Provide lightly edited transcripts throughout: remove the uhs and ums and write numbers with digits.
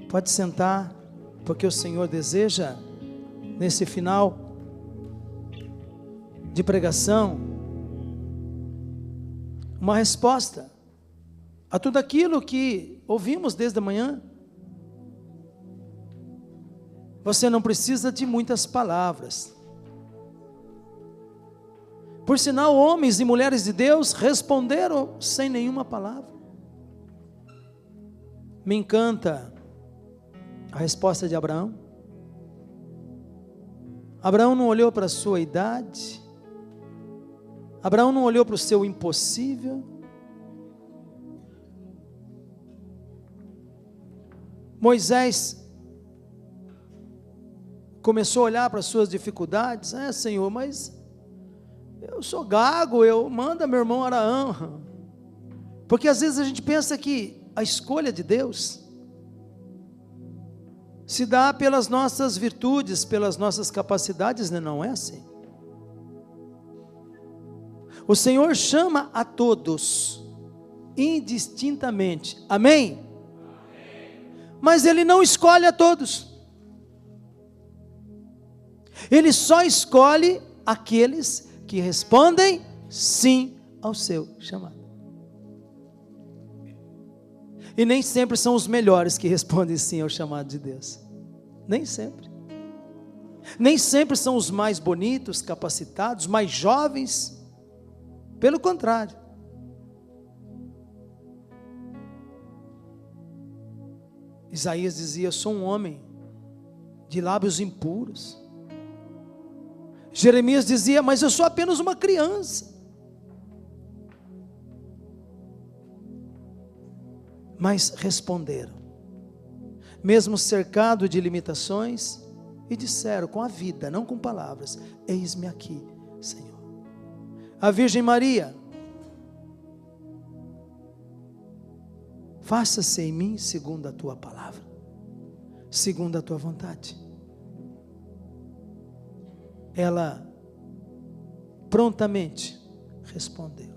Pode sentar, porque o Senhor deseja, nesse final de pregação, uma resposta a tudo aquilo que ouvimos desde a manhã. Você não precisa de muitas palavras. Por sinal, homens e mulheres de Deus responderam sem nenhuma palavra. Me encanta a resposta de Abraão. Abraão não olhou para a sua idade. Abraão não olhou para o seu impossível. Moisés começou a olhar para as suas dificuldades. Senhor, mas eu sou gago, manda meu irmão Araão. Porque às vezes a gente pensa que a escolha de Deus se dá pelas nossas virtudes, pelas nossas capacidades, né? Não é assim. O Senhor chama a todos, indistintamente, amém? Mas Ele não escolhe a todos. Ele só escolhe aqueles que respondem sim ao seu chamado. E nem sempre são os melhores que respondem sim ao chamado de Deus. Nem sempre. Nem sempre são os mais bonitos, capacitados, mais jovens. Pelo contrário. Isaías dizia: eu sou um homem de lábios impuros. Jeremias dizia: mas eu sou apenas uma criança. Mas responderam, mesmo cercado de limitações, e disseram com a vida, não com palavras: eis-me aqui, Senhor. A Virgem Maria: faça-se em mim segundo a tua palavra, segundo a tua vontade. Ela prontamente respondeu.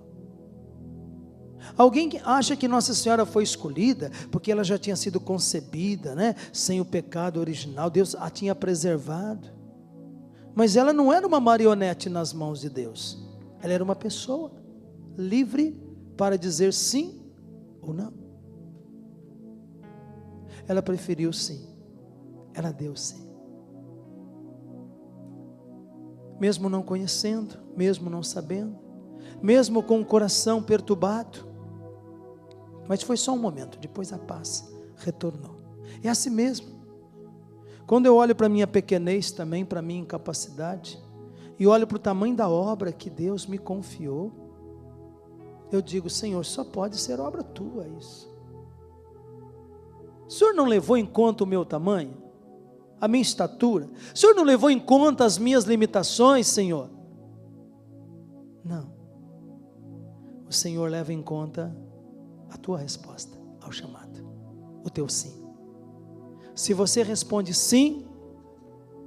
Alguém que acha que Nossa Senhora foi escolhida porque ela já tinha sido concebida, né, sem o pecado original, Deus a tinha preservado. Mas ela não era uma marionete nas mãos de Deus. Ela era uma pessoa livre para dizer sim ou não. Ela preferiu sim. Ela deu sim. Mesmo não conhecendo, mesmo não sabendo, mesmo com o coração perturbado. Mas foi só um momento, depois a paz retornou. É assim mesmo. Quando eu olho para a minha pequenez também, para a minha incapacidade, e olho para o tamanho da obra que Deus me confiou, eu digo: Senhor, só pode ser obra tua isso. O Senhor não levou em conta o meu tamanho, a minha estatura? O Senhor não levou em conta as minhas limitações, Senhor? Não. O Senhor leva em conta a tua resposta ao chamado, o teu sim. Se você responde sim,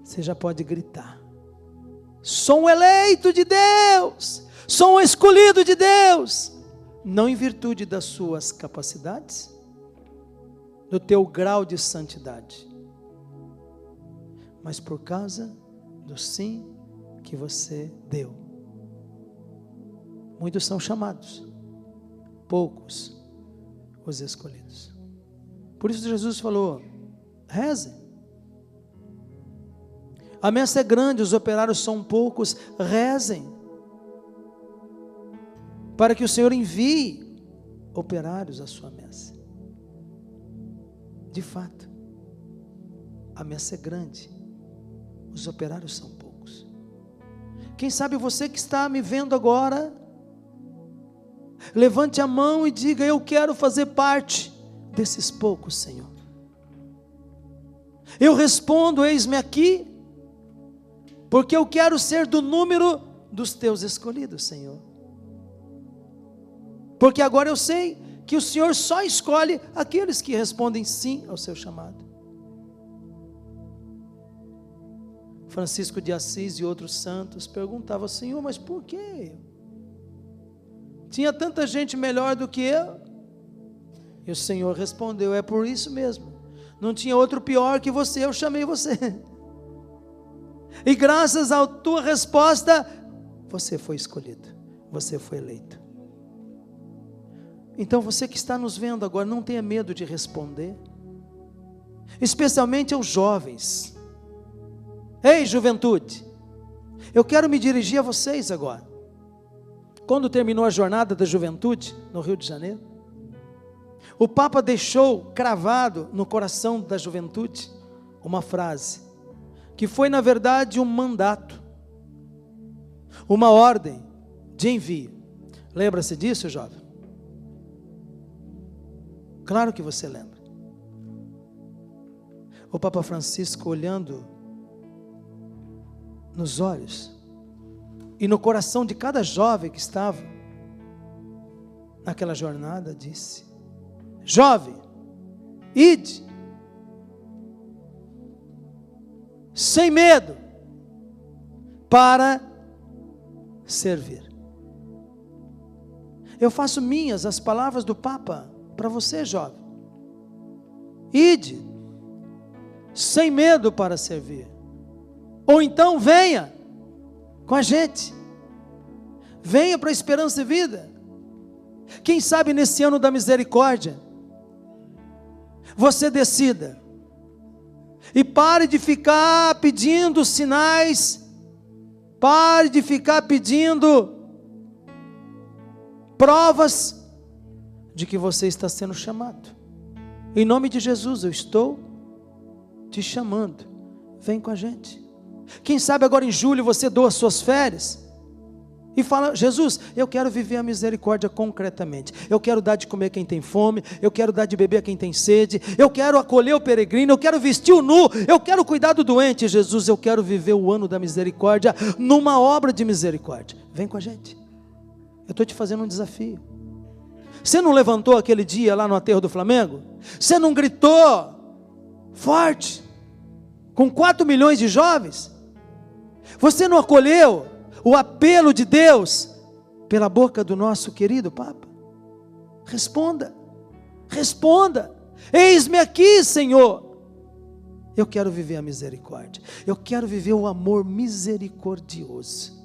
você já pode gritar: sou um eleito de Deus, sou um escolhido de Deus, não em virtude das suas capacidades, do teu grau de santidade, mas por causa do sim que você deu. Muitos são chamados, poucos os escolhidos. Por isso Jesus falou: rezem. A messe é grande, os operários são poucos, rezem, para que o Senhor envie operários à sua messe. De fato, a messe é grande, os operários são poucos. Quem sabe você que está me vendo agora, levante a mão e diga: eu quero fazer parte desses poucos, Senhor. Eu respondo: eis-me aqui, porque eu quero ser do número dos teus escolhidos, Senhor. Porque agora eu sei que o Senhor só escolhe aqueles que respondem sim ao seu chamado. Francisco de Assis e outros santos perguntavam: Senhor, mas por que? Tinha tanta gente melhor do que eu. E o Senhor respondeu: é por isso mesmo, Não tinha outro pior que você, eu chamei você. E graças à tua resposta, você foi escolhido, você foi eleito. Então você que está nos vendo agora, não tenha medo de responder, especialmente aos jovens. Ei, juventude, eu quero me dirigir a vocês agora. Quando terminou a jornada da juventude no Rio de Janeiro, o Papa deixou cravado no coração da juventude uma frase, que foi na verdade um mandato, uma ordem de envio. Lembra-se disso, jovem? Claro que você lembra. O Papa Francisco, olhando nos olhos e no coração de cada jovem que estava naquela jornada, disse: jovem, ide, sem medo, para servir. Eu faço minhas as palavras do Papa para você, jovem. Ide, sem medo, para servir. Ou então venha com a gente, venha para a Esperança e Vida. Quem sabe nesse ano da misericórdia você decida e pare de ficar pedindo sinais, pare de ficar pedindo provas de que você está sendo chamado. Em nome de Jesus, eu estou te chamando, vem com a gente. Quem sabe agora em julho você doa suas férias e fala: Jesus, eu quero viver a misericórdia concretamente, eu quero dar de comer quem tem fome, eu quero dar de beber a quem tem sede, eu quero acolher o peregrino, eu quero vestir o nu, eu quero cuidar do doente. Jesus, eu quero viver o ano da misericórdia numa obra de misericórdia. Vem com a gente, eu estou te fazendo um desafio. Você não levantou aquele dia lá no aterro do Flamengo? Você não gritou forte com 4 milhões de jovens? Você não acolheu o apelo de Deus pela boca do nosso querido Papa? Responda, responda: eis-me aqui, Senhor. Eu quero viver a misericórdia, eu quero viver o amor misericordioso.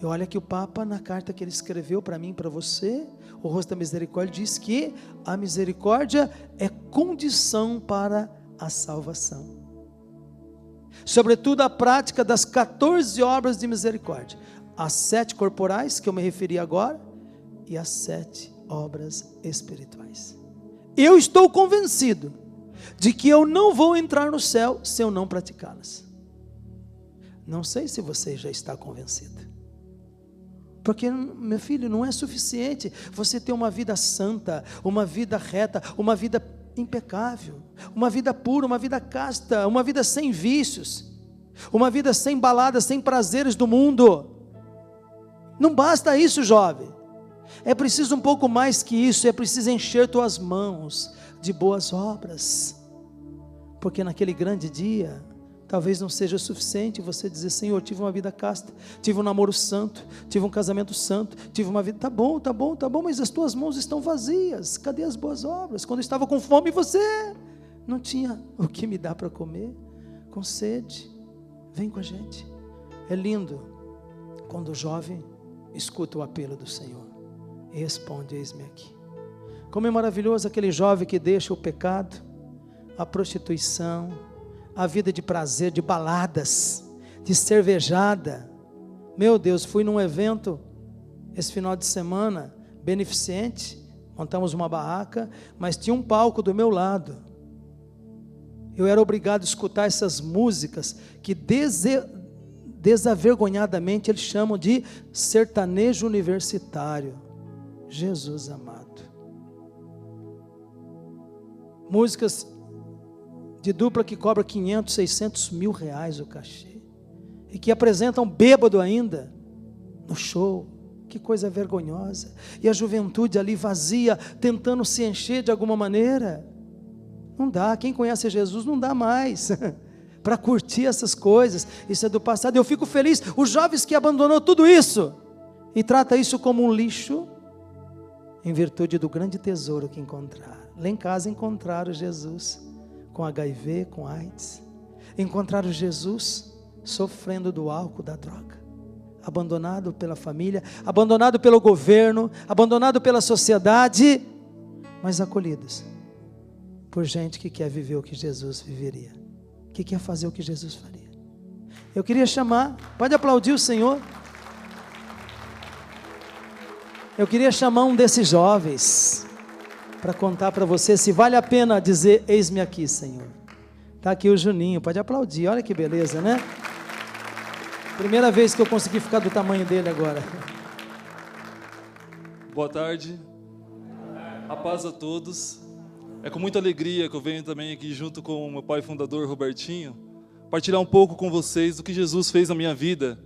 E olha que o Papa, na carta que ele escreveu para mim e para você, o rosto da misericórdia, diz que a misericórdia é condição para a salvação. Sobretudo a prática das 14 obras de misericórdia, as 7 corporais que eu me referi agora e as 7 obras espirituais. Eu estou convencido de que eu não vou entrar no céu se eu não praticá-las. Não sei se você já está convencido, porque, meu filho, não é suficiente você ter uma vida santa, uma vida reta, uma vida impecável, uma vida pura, uma vida casta, uma vida sem vícios, uma vida sem baladas, sem prazeres do mundo. Não basta isso, jovem. É preciso um pouco mais que isso. É preciso encher tuas mãos de boas obras, porque naquele grande dia talvez não seja suficiente você dizer: Senhor, tive uma vida casta, tive um namoro santo, tive um casamento santo, tive uma vida. Tá bom, mas as tuas mãos estão vazias. Cadê as boas obras? Quando eu estava com fome, você não tinha o que me dar para comer, com sede. Vem com a gente. É lindo quando o jovem escuta o apelo do Senhor e responde: eis-me aqui. Como é maravilhoso aquele jovem que deixa o pecado, a prostituição, a vida de prazer, de baladas, de cervejada. Meu Deus, fui num evento esse final de semana, beneficente, montamos uma barraca, mas tinha um palco do meu lado. Eu era obrigado a escutar essas músicas que desavergonhadamente eles chamam de sertanejo universitário. Jesus amado. Músicas de dupla que cobra 500, 600 mil reais o cachê, e que apresentam bêbado ainda no show. Que coisa vergonhosa. E a juventude ali vazia, tentando se encher de alguma maneira. Não dá. Quem conhece Jesus não dá mais para curtir essas coisas. Isso é do passado. Eu fico feliz, os jovens que abandonou tudo isso e trata isso como um lixo, em virtude do grande tesouro que encontraram. Lá em casa encontraram Jesus com HIV, com AIDS. Encontraram Jesus sofrendo do álcool, da droga. Abandonado pela família, abandonado pelo governo, abandonado pela sociedade, mas acolhidos por gente que quer viver o que Jesus viveria, que quer fazer o que Jesus faria. Eu queria chamar, pode aplaudir o Senhor? Eu queria chamar um desses jovens para contar para você se vale a pena dizer: eis-me aqui, Senhor. Está aqui o Juninho, pode aplaudir, olha que beleza, né? Primeira vez que eu consegui ficar do tamanho dele agora. Boa tarde, a paz a todos. É com muita alegria que eu venho também aqui junto com o meu pai fundador, Robertinho, partilhar um pouco com vocês do que Jesus fez na minha vida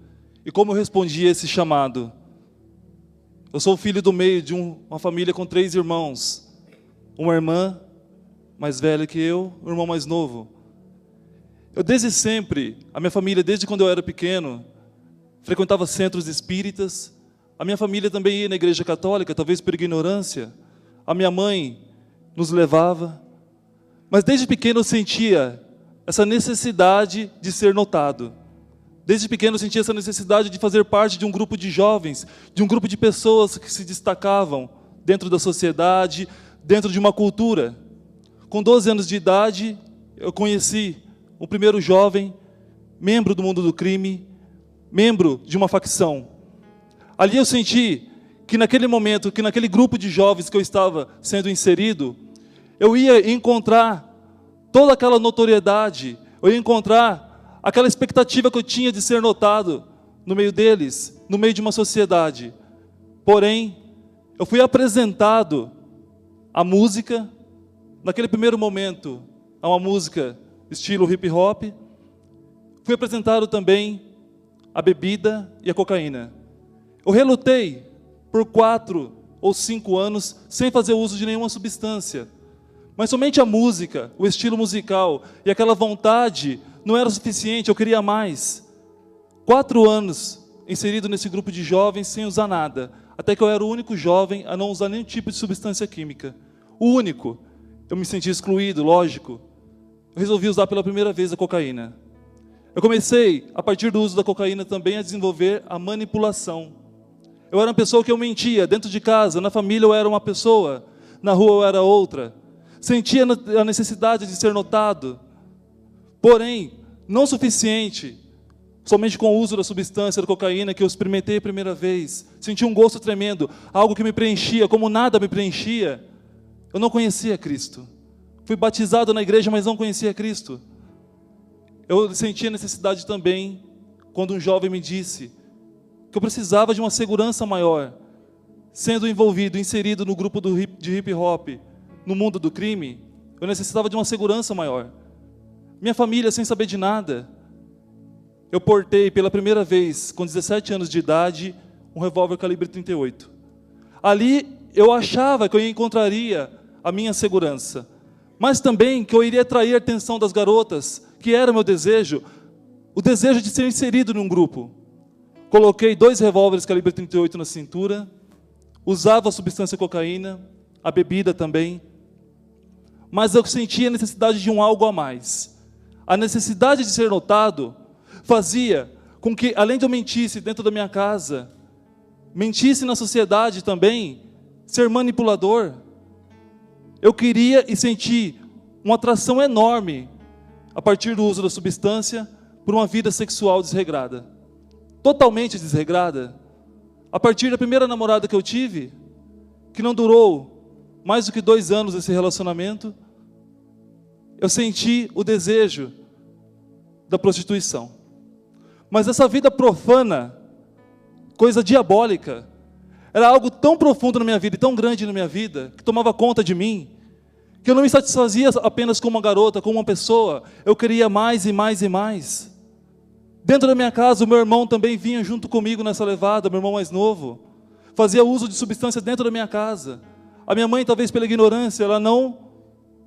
e como eu respondi a esse chamado. Eu sou o filho do meio de uma família com 3 irmãos, uma irmã mais velha que eu, um irmão mais novo. Eu desde sempre, a minha família, desde quando eu era pequeno, frequentava centros espíritas. A minha família também ia na igreja católica, talvez por ignorância. A minha mãe nos levava. Mas desde pequeno eu sentia essa necessidade de ser notado. Desde pequeno eu sentia essa necessidade de fazer parte de um grupo de jovens, de um grupo de pessoas que se destacavam dentro da sociedade, dentro de uma cultura. Com 12 anos de idade, eu conheci o primeiro jovem, membro do mundo do crime, membro de uma facção. Ali eu senti que naquele momento, que naquele grupo de jovens que eu estava sendo inserido, eu ia encontrar toda aquela notoriedade, eu ia encontrar aquela expectativa que eu tinha de ser notado no meio deles, no meio de uma sociedade. Porém, eu fui apresentado à música, naquele primeiro momento, a uma música estilo hip hop. Fui apresentado também à bebida e à cocaína. Eu relutei por 4 ou 5 anos sem fazer uso de nenhuma substância. Mas somente a música, o estilo musical e aquela vontade não era suficiente, eu queria mais. 4 anos inserido nesse grupo de jovens sem usar nada, até que eu era o único jovem a não usar nenhum tipo de substância química. O único. Eu me senti excluído, lógico. Eu resolvi usar pela primeira vez a cocaína. Eu comecei, a partir do uso da cocaína também, a desenvolver a manipulação. Eu era uma pessoa que eu mentia, dentro de casa, na família eu era uma pessoa, na rua eu era outra. Sentia a necessidade de ser notado. Porém, não suficiente, somente com o uso da substância da cocaína que eu experimentei a primeira vez. Senti um gosto tremendo, algo que me preenchia, como nada me preenchia. Eu não conhecia Cristo. Fui batizado na igreja, mas não conhecia Cristo. Eu senti a necessidade também, quando um jovem me disse que eu precisava de uma segurança maior, sendo envolvido, inserido no grupo de hip hop, no mundo do crime, eu necessitava de uma segurança maior. Minha família, sem saber de nada, eu portei pela primeira vez, com 17 anos de idade, um revólver calibre 38. Ali eu achava que eu encontraria a minha segurança, mas também que eu iria atrair a atenção das garotas, que era o meu desejo, o desejo de ser inserido num grupo. Coloquei 2 revólveres calibre 38 na cintura, usava a substância cocaína, a bebida também, mas eu sentia a necessidade de um algo a mais. A necessidade de ser notado fazia com que, além de eu mentisse dentro da minha casa, mentisse na sociedade também, ser manipulador. Eu queria e senti uma atração enorme, a partir do uso da substância, por uma vida sexual desregrada. Totalmente desregrada. A partir da primeira namorada que eu tive, que não durou mais do que 2 anos esse relacionamento, eu senti o desejo da prostituição. Mas essa vida profana, coisa diabólica, era algo tão profundo na minha vida e tão grande na minha vida, que tomava conta de mim, que eu não me satisfazia apenas como uma garota, como uma pessoa, eu queria mais e mais e mais. Dentro da minha casa, o meu irmão também vinha junto comigo nessa levada, meu irmão mais novo, fazia uso de substâncias dentro da minha casa. A minha mãe, talvez pela ignorância, ela não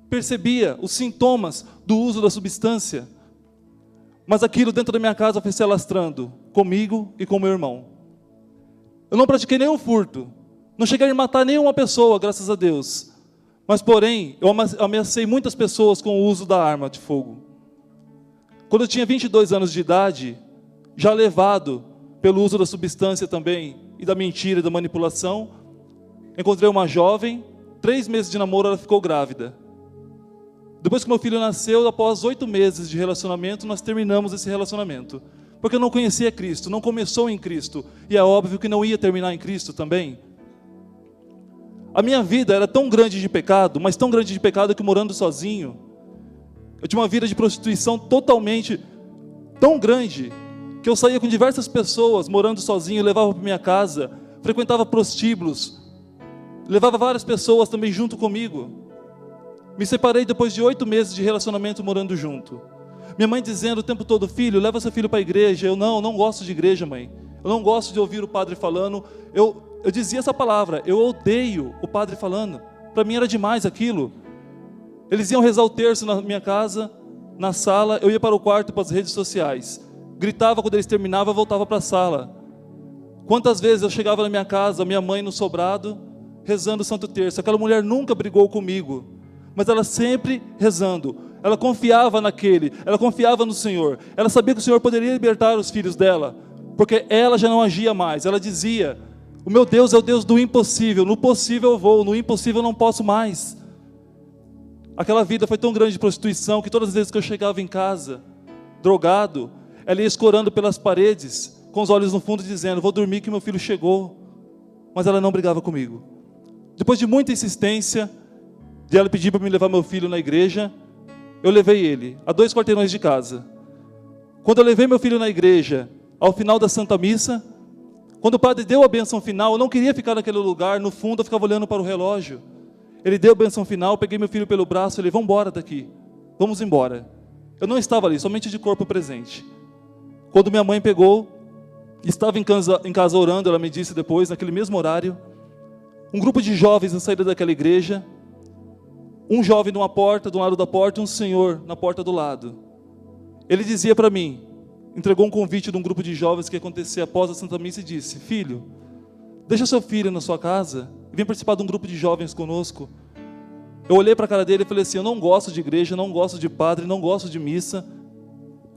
percebia os sintomas do uso da substância, mas aquilo dentro da minha casa foi se alastrando, comigo e com meu irmão. Eu não pratiquei nenhum furto, Não cheguei a matar nenhuma pessoa, graças a Deus. Mas, porém, eu ameacei muitas pessoas com o uso da arma de fogo. Quando eu tinha 22 anos de idade, já levado pelo uso da substância também, e da mentira e da manipulação, encontrei uma jovem, 3 meses de namoro, ela ficou grávida. Depois que meu filho nasceu, após 8 meses de relacionamento, nós terminamos esse relacionamento. Porque eu não conhecia Cristo, não começou em Cristo, e é óbvio que não ia terminar em Cristo também. A minha vida era tão grande de pecado, mas tão grande de pecado que morando sozinho, eu tinha uma vida de prostituição totalmente tão grande, que eu saía com diversas pessoas, morando sozinho, levava para minha casa, frequentava prostíbulos, levava várias pessoas também junto comigo. Me separei depois de 8 meses de relacionamento morando junto. Minha mãe dizendo o tempo todo: filho, leva seu filho para a igreja. Eu não gosto de igreja, mãe. Eu não gosto de ouvir o padre falando. Eu dizia essa palavra: eu odeio o padre falando. Para mim era demais aquilo. Eles iam rezar o terço na minha casa, na sala, eu ia para o quarto, para as redes sociais. Gritava quando eles terminavam, eu voltava para a sala. Quantas vezes eu chegava na minha casa, minha mãe no sobrado, rezando o Santo Terço. Aquela mulher nunca brigou comigo, mas ela sempre rezando. Ela confiava naquele, ela confiava no Senhor. Ela sabia que o Senhor poderia libertar os filhos dela, porque ela já não agia mais. Ela dizia: o meu Deus é o Deus do impossível. No possível eu vou, no impossível eu não posso mais. Aquela vida foi tão grande de prostituição que todas as vezes que eu chegava em casa, drogado, ela ia escorando pelas paredes, com os olhos no fundo, dizendo: vou dormir que meu filho chegou. Mas ela não brigava comigo. Depois de muita insistência, de ela pedir para me levar meu filho na igreja, eu levei ele a 2 quarteirões de casa. Quando eu levei meu filho na igreja, ao final da Santa Missa, quando o padre deu a bênção final, eu não queria ficar naquele lugar, no fundo eu ficava olhando para o relógio. Ele deu a bênção final, peguei meu filho pelo braço e falei: vamos embora daqui, vamos embora. Eu não estava ali, somente de corpo presente. Quando minha mãe pegou, estava em casa orando, ela me disse depois, naquele mesmo horário, um grupo de jovens na saída daquela igreja, um jovem numa porta, do lado da porta, e um senhor na porta do lado. Ele dizia para mim, entregou um convite de um grupo de jovens que ia acontecer após a Santa Missa e disse: filho, deixa seu filho na sua casa e vem participar de um grupo de jovens conosco. Eu olhei para a cara dele e falei assim: eu não gosto de igreja, não gosto de padre, não gosto de missa.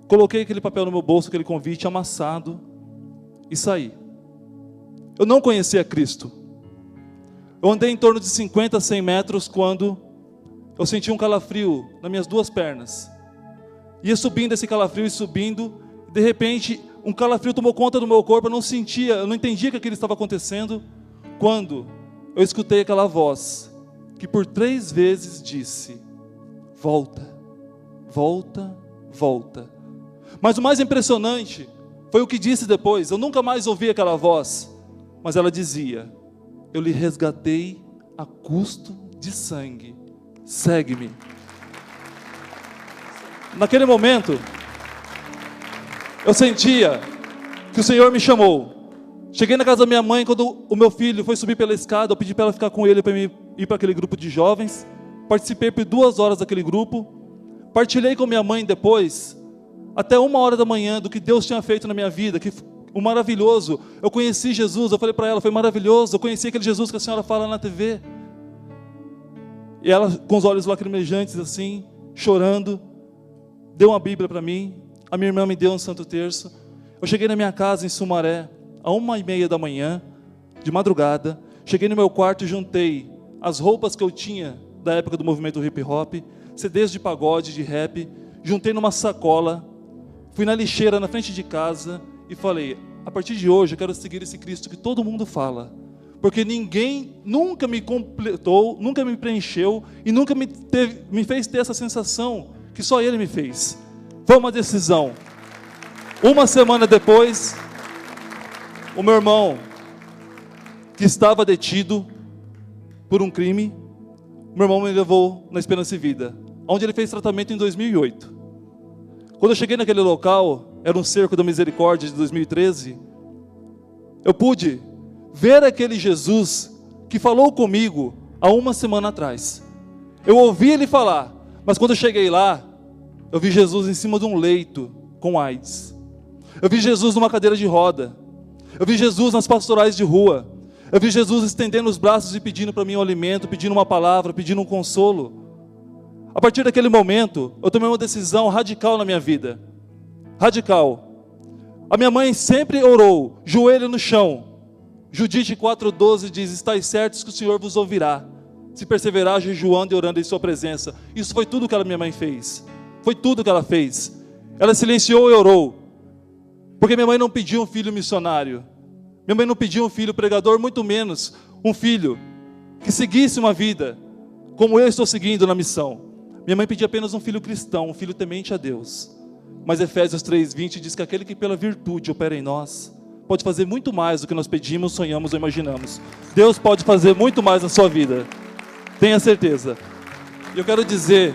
Coloquei aquele papel no meu bolso, aquele convite amassado, e saí. Eu não conhecia Cristo. Eu andei em torno de 50 a 100 metros quando eu senti um calafrio nas minhas 2 pernas. Ia subindo esse calafrio e subindo, e de repente um calafrio tomou conta do meu corpo. Eu não sentia, eu não entendia que aquilo estava acontecendo, quando eu escutei aquela voz que por 3 vezes disse: volta, volta, volta. Mas o mais impressionante foi o que disse depois. Eu nunca mais ouvi aquela voz, mas ela dizia: eu lhe resgatei a custo de sangue, segue-me. Naquele momento, eu sentia que o Senhor me chamou. Cheguei na casa da minha mãe, quando o meu filho foi subir pela escada, eu pedi para ela ficar com ele, para ir para aquele grupo de jovens. Participei por 2 horas daquele grupo. Partilhei com minha mãe depois, até 1h da manhã, do que Deus tinha feito na minha vida, que o maravilhoso. Eu conheci Jesus, eu falei para ela: foi maravilhoso, eu conheci aquele Jesus que a senhora fala na TV. E ela, com os olhos lacrimejantes assim, chorando, deu uma Bíblia para mim. A minha irmã me deu um Santo Terço. Eu cheguei na minha casa em Sumaré, à 1h30 da manhã, de madrugada. Cheguei no meu quarto e juntei as roupas que eu tinha da época do movimento hip hop, CDs de pagode, de rap, juntei numa sacola, fui na lixeira na frente de casa e falei: a partir de hoje eu quero seguir esse Cristo que todo mundo fala, porque ninguém nunca me completou, nunca me preencheu e nunca me fez ter essa sensação que só Ele me fez. Foi uma decisão. 1 semana depois, o meu irmão, que estava detido por um crime, meu irmão me levou na Esperança e Vida, onde ele fez tratamento em 2008. Quando eu cheguei naquele local, era um cerco da misericórdia de 2013, eu pude ver aquele Jesus que falou comigo há 1 semana atrás. Eu ouvi ele falar, mas quando eu cheguei lá, eu vi Jesus em cima de um leito com AIDS. Eu vi Jesus numa cadeira de roda. Eu vi Jesus nas pastorais de rua. Eu vi Jesus estendendo os braços e pedindo para mim um alimento, pedindo uma palavra, pedindo um consolo. A partir daquele momento, eu tomei uma decisão radical na minha vida. Radical. A minha mãe sempre orou, joelho no chão. Judite 4,12 diz: estais certos que o Senhor vos ouvirá, se perseverar jejuando e orando em sua presença. Isso foi tudo que a minha mãe fez. Foi tudo que ela fez. Ela silenciou e orou. Porque minha mãe não pediu um filho missionário. Minha mãe não pediu um filho pregador, muito menos um filho que seguisse uma vida como eu estou seguindo na missão. Minha mãe pedia apenas um filho cristão, um filho temente a Deus. Mas Efésios 3,20 diz que aquele que pela virtude opera em nós, pode fazer muito mais do que nós pedimos, sonhamos ou imaginamos. Deus pode fazer muito mais na sua vida. Tenha certeza. E eu quero dizer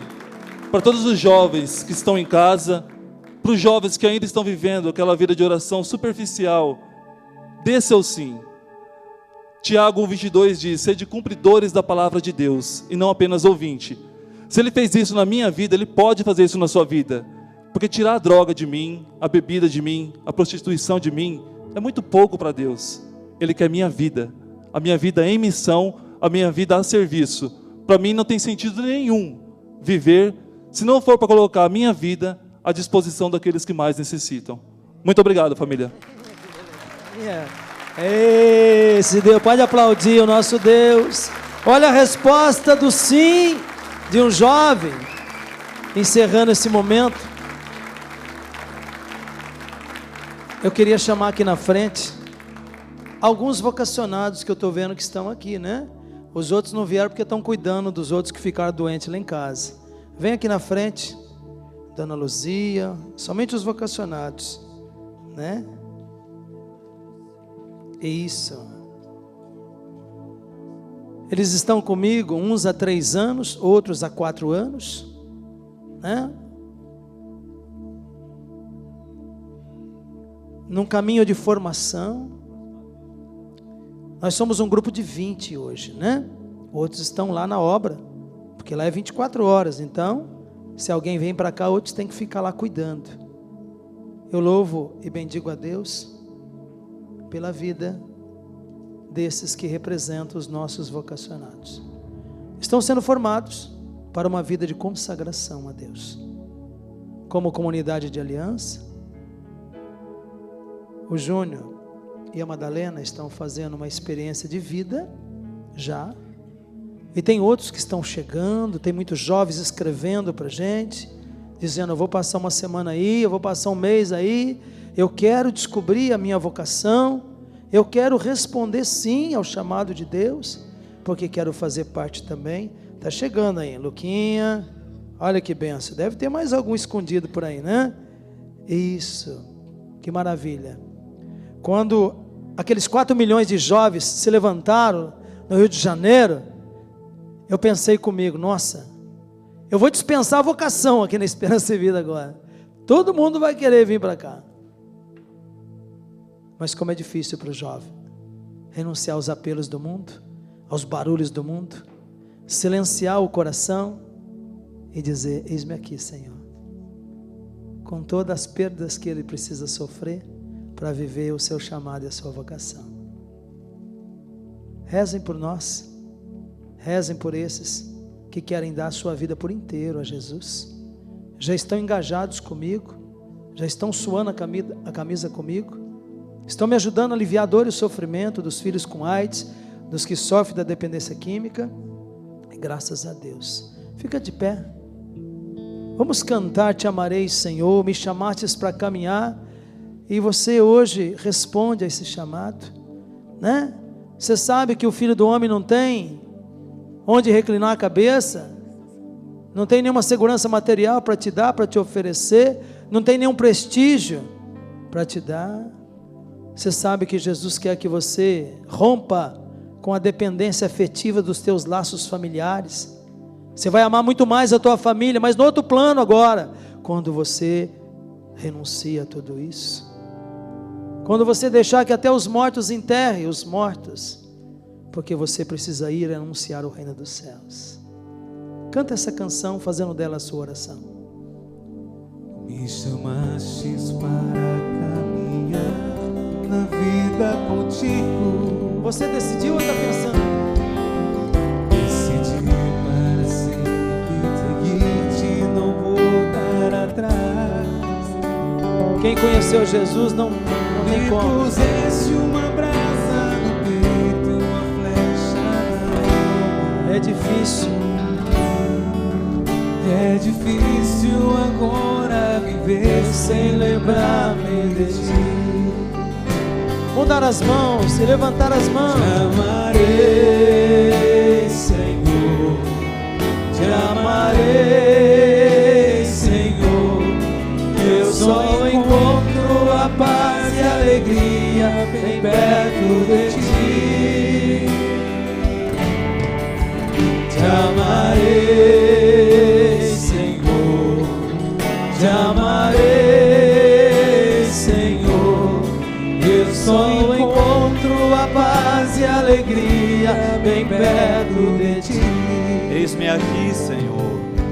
para todos os jovens que estão em casa, para os jovens que ainda estão vivendo aquela vida de oração superficial, dê seu sim. Tiago 1,22 diz: sede cumpridores da palavra de Deus e não apenas ouvinte. Se Ele fez isso na minha vida, Ele pode fazer isso na sua vida. Porque tirar a droga de mim, a bebida de mim, a prostituição de mim, é muito pouco para Deus. Ele quer a minha vida em missão, a minha vida a serviço. Para mim não tem sentido nenhum viver se não for para colocar a minha vida à disposição daqueles que mais necessitam. Muito obrigado, família. Esse Deus, pode aplaudir o nosso Deus. Olha a resposta do sim de um jovem, encerrando esse momento. Eu queria chamar aqui na frente alguns vocacionados que eu estou vendo que estão aqui, né? Os outros não vieram porque estão cuidando dos outros que ficaram doentes lá em casa. Vem aqui na frente, Dona Luzia, somente os vocacionados, né? Isso. Eles estão comigo, uns há 3 anos, outros há 4 anos, né? Num caminho de formação. Nós somos um grupo de 20 hoje, né? Outros estão lá na obra, porque lá é 24 horas, então, se alguém vem para cá, outros têm que ficar lá cuidando. Eu louvo e bendigo a Deus pela vida desses que representam os nossos vocacionados. Estão sendo formados para uma vida de consagração a Deus. Como comunidade de aliança, o Júnior e a Madalena estão fazendo uma experiência de vida já. E tem outros que estão chegando, tem muitos jovens escrevendo para a gente, dizendo: eu vou passar uma semana aí, eu vou passar um mês aí, eu quero descobrir a minha vocação, eu quero responder sim ao chamado de Deus, porque quero fazer parte também. Está chegando aí, Luquinha, olha que benção, deve ter mais algum escondido por aí, né? Isso, que maravilha. Quando aqueles 4 milhões de jovens se levantaram no Rio de Janeiro, eu pensei comigo: nossa, eu vou dispensar a vocação aqui na Esperança e Vida agora. Todo mundo vai querer vir para cá. Mas como é difícil para o jovem renunciar aos apelos do mundo, aos barulhos do mundo, silenciar o coração e dizer: eis-me aqui, Senhor, com todas as perdas que ele precisa sofrer para viver o seu chamado e a sua vocação. Rezem por nós, rezem por esses que querem dar a sua vida por inteiro a Jesus. Já estão engajados comigo, já estão suando a camisa comigo, estão me ajudando a aliviar a dor e o sofrimento dos filhos com AIDS, dos que sofrem da dependência química. E graças a Deus. Fica de pé. Vamos cantar: Te amarei, Senhor, me chamastes para caminhar. E você hoje responde a esse chamado, né? Você sabe que o Filho do Homem não tem onde reclinar a cabeça, não tem nenhuma segurança material para te dar, para te oferecer, não tem nenhum prestígio para te dar. Você sabe que Jesus quer que você rompa com a dependência afetiva dos teus laços familiares. Você vai amar muito mais a tua família, mas no outro plano agora, quando você renuncia a tudo isso, quando você deixar que até os mortos enterrem os mortos, porque você precisa ir anunciar o reino dos céus. Canta essa canção fazendo dela a sua oração. Me chamastes para caminhar na vida contigo. Você decidiu ou está pensando? Decidi para sempre seguir-te, não voltar atrás. Quem conheceu Jesus não tem Me como. puseste uma brasa no peito e uma flecha na alma. É difícil. É difícil agora viver sem lembrar-me de ti. Vamos dar as mãos e levantar as mãos. Te amarei, Senhor. Te amarei, Senhor. Eu só encontro a paz e a alegria bem perto de ti. Te amarei, Senhor. Te amarei, Senhor. Eu só encontro a paz e a alegria bem perto de ti. Eis-me aqui, Senhor.